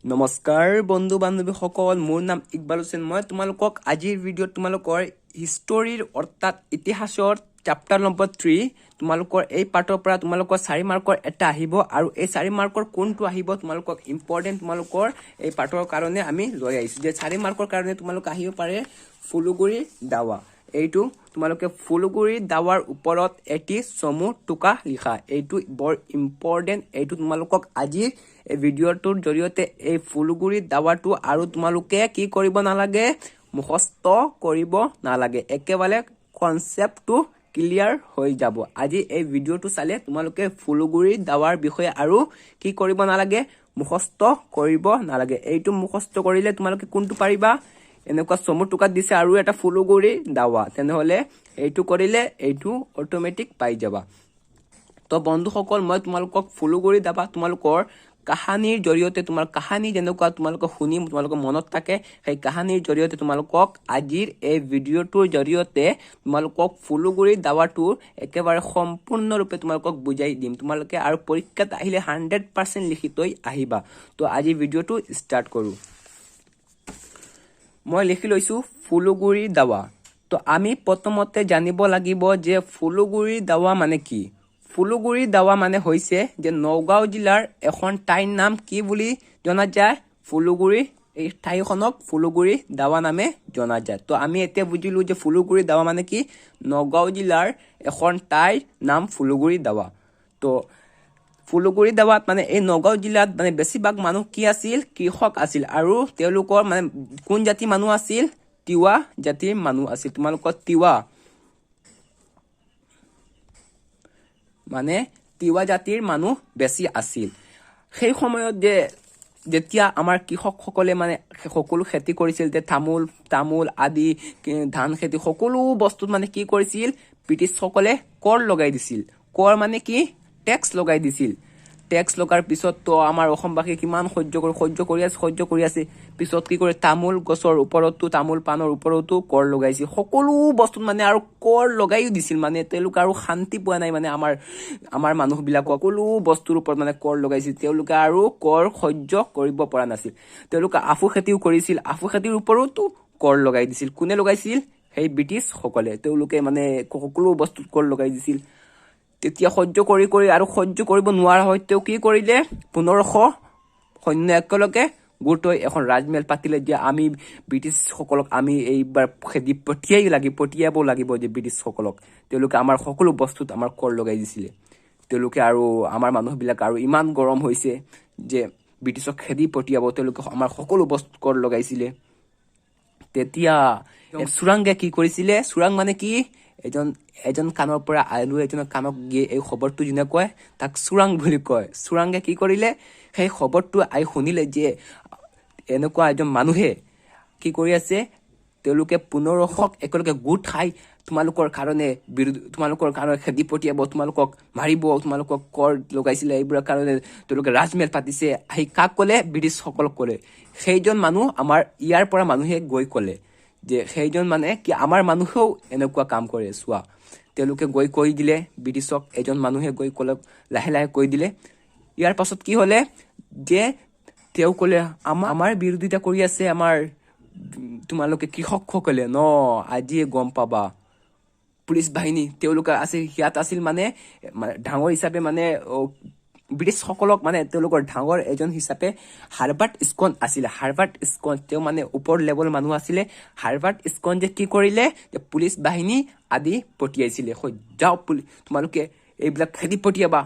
নমস্কাৰ বন্ধু বান্ধৱীসকল, মোৰ নাম ইকবাল হুছেইন। মই তোমালোকক আজিৰ ভিডিঅ'ত তোমালোকৰ হিষ্টৰীৰ অৰ্থাৎ ইতিহাসৰ চেপ্টাৰ নম্বৰ 3 তোমালোকৰ এই পাৰ্টৰ পৰা তোমালোকৰ 4 মাৰ্কৰ এটা আহিব আৰু এই 4 মাৰ্কৰ কোনটো আহিব তোমালোকক ইম্পৰ্টেণ্ট তোমালোকৰ এই পাৰ্টৰ কাৰণে আমি লৈ আহিছোঁ। যে 4 মাৰ্কৰ কাৰণে তোমালোক আহিব পাৰে ফুলুগুৰি দাৱা। এইটো তোমালোকে ফুলুগুৰি দাৱাৰ ওপৰত এটি চমু টোকা লিখা, এইটো বৰ ইম্পৰ্টেণ্ট। এইটো তোমালোকক আজিৰ এই ভিডিঅ'টোৰ জৰিয়তে এই ফুলুগুৰি দাৱাটো আৰু তোমালোকে কি কৰিব নালাগে, মুখস্থ কৰিব নালাগে, একেবাৰে কনচেপ্টটো ক্লিয়াৰ হৈ যাব। আজি এই ভিডিঅ'টো চালে তোমালোকে ফুলুগুৰি দাৱাৰ বিষয়ে আৰু কি কৰিব নালাগে, মুখস্থ কৰিব নালাগে। এইটো মুখস্থ কৰিলে তোমালোকে কোনটো পাৰিবা, এনেকুৱা চমু টোকাত দিছে আৰু এটা ফুলুগুৰি দাৱা, তেনেহ'লে এইটো কৰিলে এইটো অট'মেটিক পাই যাবা। তো বন্ধুসকল, মই তোমালোকক ফুলুগুৰি দাৱা তোমালোকৰ কাহানীৰ জৰিয়তে, তোমাৰ কাহানী যেনেকুৱা তোমালোকক শুনি তোমালোকৰ মনত থাকে, সেই কাহানীৰ জৰিয়তে তোমালোকক আজিৰ এই ভিডিঅ'টোৰ জৰিয়তে তোমালোকক ফুলুগুৰি দাৱাটো একেবাৰে সম্পূৰ্ণৰূপে তোমালোকক বুজাই দিম। তোমালোকে আৰু পৰীক্ষাত আহিলে 100% লিখি থৈ আহিবা। তো আজি ভিডিঅ'টো ষ্টাৰ্ট কৰোঁ। মই লিখি লৈছোঁ ফুলুগুৰি দাৱা। তো আমি প্ৰথমতে জানিব লাগিব যে ফুলুগুৰি দাৱা মানে কি। ফুলুগুৰি দাৱা মানে হৈছে যে নগাঁও জিলাৰ এখন ঠাইৰ নাম কি বুলি জনা যায়, ফুলুগুৰি। এই ঠাইখনক ফুলুগুৰি দাৱা নামে জনা যায়। তো আমি এতিয়া বুজিলোঁ যে ফুলুগুৰি দাৱা মানে কি, নগাঁও জিলাৰ এখন ঠাইৰ নাম ফুলুগুৰি দাৱা। তো ফুলুগুৰি দাৱাত মানে এই নগাঁও জিলাত মানে বেছিভাগ মানুহ কি আছিল, কৃষক আছিল। আৰু তেওঁলোকৰ মানে কোন জাতিৰ মানুহ আছিল, তিৱা জাতিৰ মানুহ আছিল। তোমালোকৰ তিৱা মানে তিৱা জাতিৰ মানুহ বেছি আছিল। সেই সময়ত যেতিয়া আমাৰ কৃষকসকলে মানে সকলো খেতি কৰিছিল, যে তামোল আদি ধান খেতি সকলো বস্তুত মানে কি কৰিছিল, ব্ৰিটিছসকলে কৰ লগাই দিছিল। কৰ মানে কি, টেক্স লগাই দিছিল। টেক্স লগাৰ পিছততো আমাৰ অসমবাসী কিমান সহ্য কৰি আছে। পিছত কি কৰে, তামোল গছৰ ওপৰতো, তামোল পাণৰ ওপৰতো কৰ লগাইছিল। সকলো বস্তুত মানে আৰু কৰ লগাইও দিছিল। মানে তেওঁলোকে আৰু শান্তি পোৱা নাই, মানে আমাৰ মানুহবিলাক সকলো বস্তুৰ ওপৰত মানে কৰ লগাইছিল। তেওঁলোকে আৰু কৰ সহ্য কৰিব পৰা নাছিল। তেওঁলোকে আফু খেতিও কৰিছিল, আফু খেতিৰ ওপৰতো কৰ লগাই দিছিল। কোনে লগাইছিল, সেই ব্ৰিটিছসকলে। তেওঁলোকে মানে সকলো বস্তুত কৰ লগাই দিছিল। তেতিয়া সহ্য কৰি আৰু সহ্য কৰিব নোৱাৰা হয় তেওঁ কি কৰিলে, 1500 সৈন্য একেলগে গোট হৈ এখন ৰাজমেল পাতিলে যে আমি ব্ৰিটিছসকলক আমি এইবাৰ খেদি পঠিয়াব লাগিব যে ব্ৰিটিছসকলক। তেওঁলোকে আমাৰ সকলো বস্তুত আমাৰ কৰ লগাই দিছিলে। তেওঁলোকে আৰু আমাৰ মানুহবিলাক আৰু ইমান গৰম হৈছে যে ব্ৰিটিছক খেদি পঠিয়াব, তেওঁলোকে আমাৰ সকলো বস্তুত কৰ লগাইছিলে। তেতিয়া চোৰাংগে কি কৰিছিলে, চোৰাং মানে কি, এজন কাণৰ পৰা আৰু এজনৰ কাণক গিয়ে এই খবৰটো যোনে কয় তাক চোৰাং বুলি কয়। চোৰাংগে কি কৰিলে, সেই খবৰটো শুনিলে যে এনেকুৱা এজন মানুহে কি কৰি আছে, তেওঁলোকে 1500 একেলগে গোট খাই তোমালোকৰ কাৰণে খেদি পঠিয়াব, তোমালোকক মাৰিব, তোমালোকক কৰ লগাইছিলে এইবোৰৰ কাৰণে তেওঁলোকে ৰাজমেল পাতিছে। আহি কাক ক'লে, ব্ৰিটিছসকলক ক'লে। সেইজন মানুহ আমাৰ ইয়াৰ পৰা মানুহে গৈ ক'লে যে সেইজন মানে কি আমাৰ মানুহেও এনেকুৱা কাম কৰে চোৱা। তেওঁলোকে গৈ কৈ দিলে ব্ৰিটিছক, এজন মানুহে গৈ ক'লে, লাহে লাহে কৈ দিলে। ইয়াৰ পাছত কি হ'লে যে তেওঁ ক'লে আমাৰ বিৰোধিতা কৰি আছে আমাৰ তোমালোকে কৃষকসকলে ন, আজিয়ে গম পাবা। পুলিচ বাহিনী তেওঁলোকে আছিল, সিয়াত আছিল মানে ডাঙৰ হিচাপে মানে ব্ৰিটিছসকলক মানে তেওঁলোকৰ ডাঙৰ এজন হিচাপে হাৰ্বাৰ্ট স্কন আছিলে। হাৰ্বাৰ্ট স্কন তেওঁ মানে ওপৰ লেভেলৰ মানুহ আছিলে। হাৰ্বাৰ্ট স্কন যে কি কৰিলে, যে পুলিচ বাহিনী আদি পঠিয়াইছিলে, যাও তোমালোকে এইবিলাক খেদি পঠিয়াবা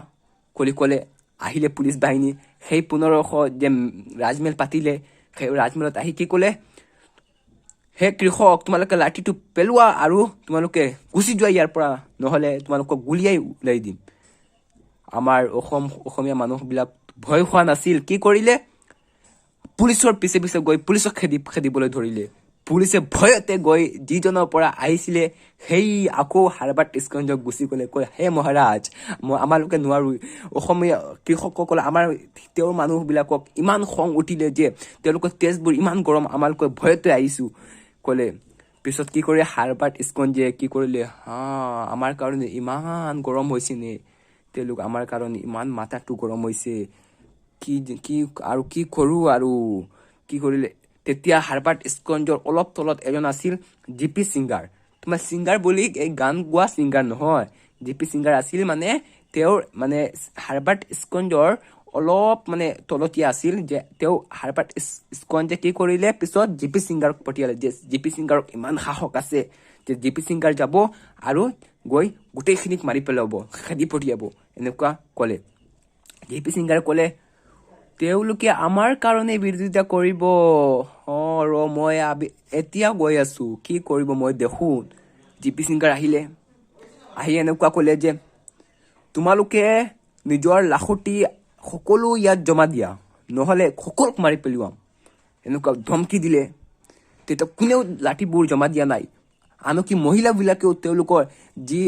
ক'লে। আহিলে পুলিচ বাহিনী, সেই 1500 যে ৰাজমেল পাতিলে, সেই ৰাজমেলত আহি কি ক'লে, হে কৃষক, তোমালোকে লাঠিটো পেলোৱা আৰু তোমালোকে গুচি যোৱা ইয়াৰ পৰা, নহ'লে তোমালোকক গুলিয়াই ওলাই দিম। আমাৰ অসমীয়া মানুহবিলাক ভয় খোৱা নাছিল। কি কৰিলে, পুলিচৰ পিছে পিছে গৈ পুলিচক খেদিবলৈ ধৰিলে। পুলিচে ভয়তে গৈ যিজনৰ পৰা আহিছিলে সেই আকৌ হাৰ্বাৰ্ট স্কনজক গুচি গ'লে, কয় হে মহাৰাজ, আমালোকে নোৱাৰো। অসমীয়া কৃষকসকলে আমাৰ তেওঁৰ মানুহবিলাকক ইমান খং উঠিলে যে তেওঁলোকৰ তেজবোৰ ইমান গৰম, আমালোকে ভয়তে আহিছো ক'লে। পিছত কি কৰে, হাৰ্বাৰ্ট স্কনজে কি কৰিলে, আমাৰ কাৰণে ইমান গৰম হৈছে নে, তেওঁলোক আমাৰ কাৰণে ইমান মাথাটো গৰম হৈছে, কি কি আৰু কি কৰো আৰু কি কৰিলে তেতিয়া হাৰ্বাৰ্ট স্কঞ্জৰ অলপ তলত এজন আছিল জিপি সিংগাৰ তোমাৰ সিংগাৰ বুলি এই গান গোৱা সিংগাৰ নহয় জিপি সিংগাৰ আছিল মানে তেওঁৰ মানে হাৰ্বাৰ্ট স্কঞ্জৰ অলপ মানে তলতীয়া আছিল যে তেওঁ হাৰ্বাৰ্ট স্কঞ্জে কি কৰিলে পিছত জিপি সিংগাৰক পঠিয়ালে যে জিপি সিংগাৰক ইমান সাহস আছে যে জিপি সিংগাৰ যাব আৰু গৈ গোটেইখিনিক মাৰি পেলাব খেদি পঠিয়াব এনেকুৱা ক'লে জিপি সিংগাৰে ক'লে তেওঁলোকে আমাৰ কাৰণে বিৰোধিতা কৰিব ৰ মই এতিয়া গৈ আছো কি কৰিব মই দেখো জিপি সিংগাৰ আহিলে আহি এনেকুৱা ক'লে যে তোমালোকে নিজৰ লাখুটি সকলো ইয়াত জমা দিয়া নহ'লে সকলোক মাৰি পেলোৱাম এনেকুৱা ধমকি দিলে তেতিয়া কোনেও লাঠিবোৰ জমা দিয়া নাই আনকি মহিলাবিলাকেও তেওঁলোকৰ যি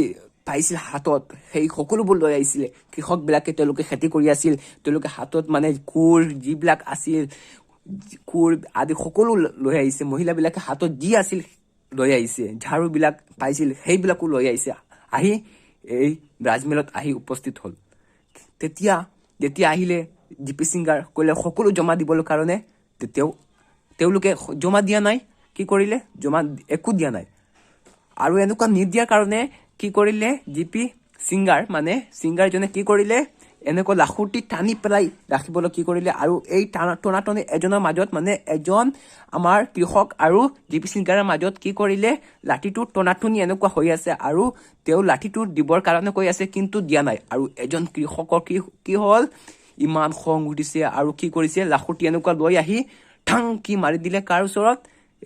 পাইছিল হাতত সেই সকলোবোৰ লৈ আহিছিলে কৃষকবিলাকে তেওঁলোকে খেতি কৰি আছিল তেওঁলোকে হাতত মানে কোৰ যিবিলাক আছিল কোৰ আদি সকলো লৈ আহিছে মহিলাবিলাকে হাতত যি আছিল লৈ আহিছে ঝাৰুবিলাক পাইছিল সেইবিলাকো লৈ আহিছে আহি এই ৰাজমেলত আহি উপস্থিত হ'ল যেতিয়া আহিলে জিপি সিংগাৰ ক'লে সকলো জমা দিবলৈ কাৰণে তেওঁলোকে জমা দিয়া নাই কি কৰিলে জমা একো দিয়া নাই আৰু এনেকুৱা নিদিয়াৰ কাৰণে কি কৰিলে জিপি সিংগাৰ মানে সিংগাৰজনে কি কৰিলে এনেকুৱা লাখুটি টানি পেলাই ৰাখিবলৈ কি কৰিলে আৰু এই টনাটনি এজনৰ মাজত মানে এজন আমাৰ কৃষক আৰু জিপি সিংগাৰৰ মাজত কি কৰিলে লাঠিটো টনাটনি এনেকুৱা হৈ আছে আৰু তেওঁ লাঠিটো দিবৰ কাৰণে কৈ আছে কিন্তু দিয়া নাই আৰু এজন কৃষকৰ কি হ'ল ইমান খং উঠিছে আৰু কি কৰিছে লাখুটি এনেকুৱা লৈ আহি ঠাং কি মাৰি দিলে কাৰ ওচৰত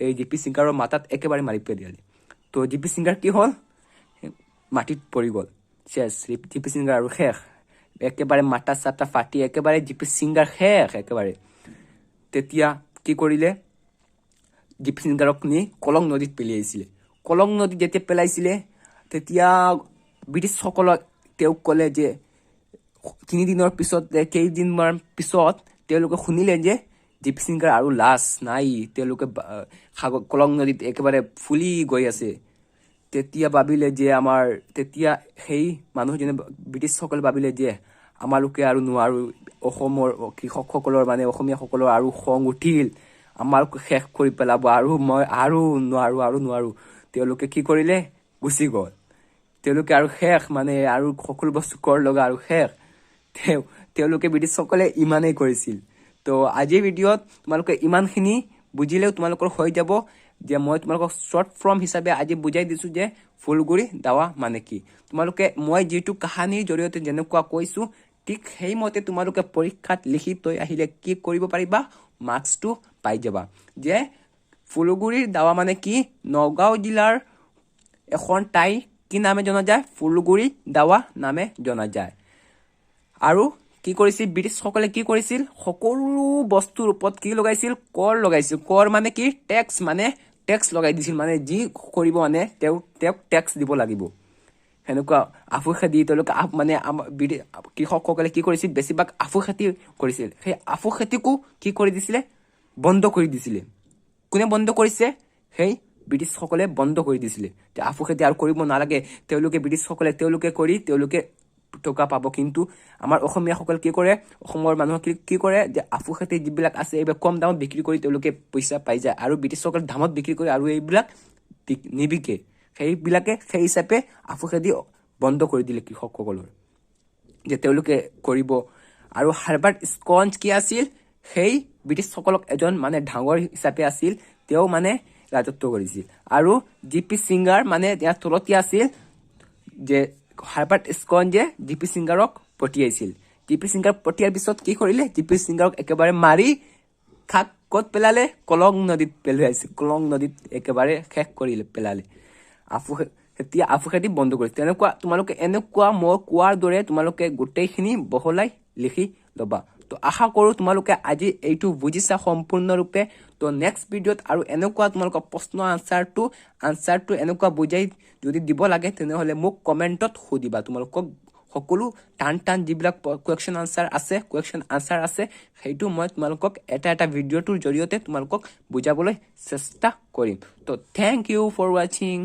এই জিপি সিংগাৰৰ মাথাত একেবাৰে মাৰি পেলালে তো জিপি সিংগাৰ কি হ'ল মাটিত পৰি গ'ল শেষ জিপি সিংগাৰ আৰু শেষ একেবাৰে মাথা চাটা ফাটি একেবাৰে জিপি সিংগাৰ শেষ একেবাৰে তেতিয়া কি কৰিলে জিপি সিংগাৰক নি কলং নদীত পেলাইছিলে কলং নদীত যেতিয়া পেলাইছিলে তেতিয়া ব্ৰিটিছসকলক তেওঁক ক'লে যে 3 দিনৰ পিছত কেইদিনমান পিছত তেওঁলোকে শুনিলে যে জিপি সিংগাৰ আৰু লাশ নাই তেওঁলোকে কলং নদীত একেবাৰে ফুলি গৈ আছে তেতিয়া ভাবিলে যে তেতিয়া সেই মানুহজনে ব্ৰিটিছসকলে ভাবিলে যে আমালোকে আৰু নোৱাৰো অসমৰ কৃষকসকলৰ মানে অসমীয়াসকলৰ আৰু খং উঠিল আমালোকে শেষ কৰি পেলাব আৰু মই আৰু নোৱাৰো তেওঁলোকে কি কৰিলে গুচি গ'ল তেওঁলোকে আৰু শেষ মানে আৰু সকলো বস্তু কৰ লগা আৰু শেষ তেওঁলোকে ব্ৰিটিছসকলে ইমানেই কৰিছিল তো আজিৰ ভিডিঅ'ত তোমালোকে ইমানখিনি বুজিলেও তোমালোকৰ হৈ যাব যে মই তোমালোকক শ্বৰ্ট ফৰ্ম হিচাপে আজি বুজাই দিছো যে ফুলগুৰি দাৱা মানে কি তোমালোকে মই যিটো কাহানীৰ জৰিয়তে যেনেকুৱা কৈছো ঠিক সেইমতে তোমালোকে পৰীক্ষাত লিখি তৈ আহিলে কি কৰিব পাৰিবা মাৰ্কছটো পাই যাবা যে ফুলগুৰিৰ দাৱা মানে কি নগাঁও জিলাৰ এখন ঠাই কি নামে জনা যায় ফুলগুৰি দাৱা নামে জনা যায় আৰু কি কৰিছিল ব্ৰিটিছসকলে কি কৰিছিল সকলো বস্তুৰ ওপৰত কি লগাইছিল কৰ মানে কি টেক্স লগাই দিছিল মানে যি কৰিব মানে তেওঁক টেক্স দিব লাগিব সেনেকুৱা আফু খেতি তেওঁলোকে মানে কৃষকসকলে কি কৰিছিল বেছিভাগ আফু খেতি কৰিছিল সেই আফু খেতিকো কি কৰি দিছিলে বন্ধ কৰি দিছিলে কোনে বন্ধ কৰিছে সেই ব্ৰিটিছসকলে বন্ধ কৰি দিছিলে যে আফু খেতি আৰু কৰিব নালাগে ব্ৰিটিছসকলে তেওঁলোকে টকা পাব কিন্তু আমাৰ অসমীয়াসকল কি কৰে অসমৰ মানুহক কি কৰে যে আফু খেতি যিবিলাক আছে এইবিলাক কম দামত বিক্ৰী কৰি তেওঁলোকে পইচা পাই যায় আৰু ব্ৰিটিছসকলে দামত বিক্ৰী কৰে আৰু এইবিলাক নিবিকে সেইবিলাকে সেই হিচাপে আফু খেতি বন্ধ কৰি দিলে কৃষকসকলৰ যে তেওঁলোকে কৰিব আৰু হাৰ্বাৰ্ট স্কঞ্জ কি আছিল সেই ব্ৰিটিছসকলক এজন মানে ডাঙৰ হিচাপে আছিল তেওঁ মানে ৰাজত্ব কৰিছিল আৰু জিপি সিংগাৰ মানে ইয়াৰ তলতীয়া আছিল যে হাৰ্বাৰ্ট স্কঞ্জে জিপি সিংগাৰক পঠিয়াইছিল জিপি সিংগাৰ পঠিয়াৰ পিছত কি কৰিলে জিপি সিংগাৰক একেবাৰে মাৰি ক'ত পেলালে কলং নদীত পেলাইছিল কলং নদীত একেবাৰে শেষ কৰি পেলালে আফু খেতি বন্ধ কৰিছে তেনেকুৱা তোমালোকে এনেকুৱা মই কোৱাৰ দৰে তোমালোকে গোটেইখিনি বহলাই লিখি ল'বা তো আশা কৰোঁ তোমালোকে আজি এইটো বুজিছা সম্পূৰ্ণৰূপে তো নেক্সট ভিডিঅ'ত আৰু এনেকুৱা তোমালোকৰ প্ৰশ্ন আনচাৰটো এনেকুৱা বুজাই যদি দিব লাগে তেনেহ'লে মোক কমেণ্টত সুধিবা তোমালোকক সকলো টান যিবিলাক কুৱেশ্যন আনচাৰ আছে সেইটো মই তোমালোকক এটা ভিডিঅ'টোৰ জৰিয়তে তোমালোকক বুজাবলৈ চেষ্টা কৰিম তো থেংক ইউ ফৰ ৱাচিং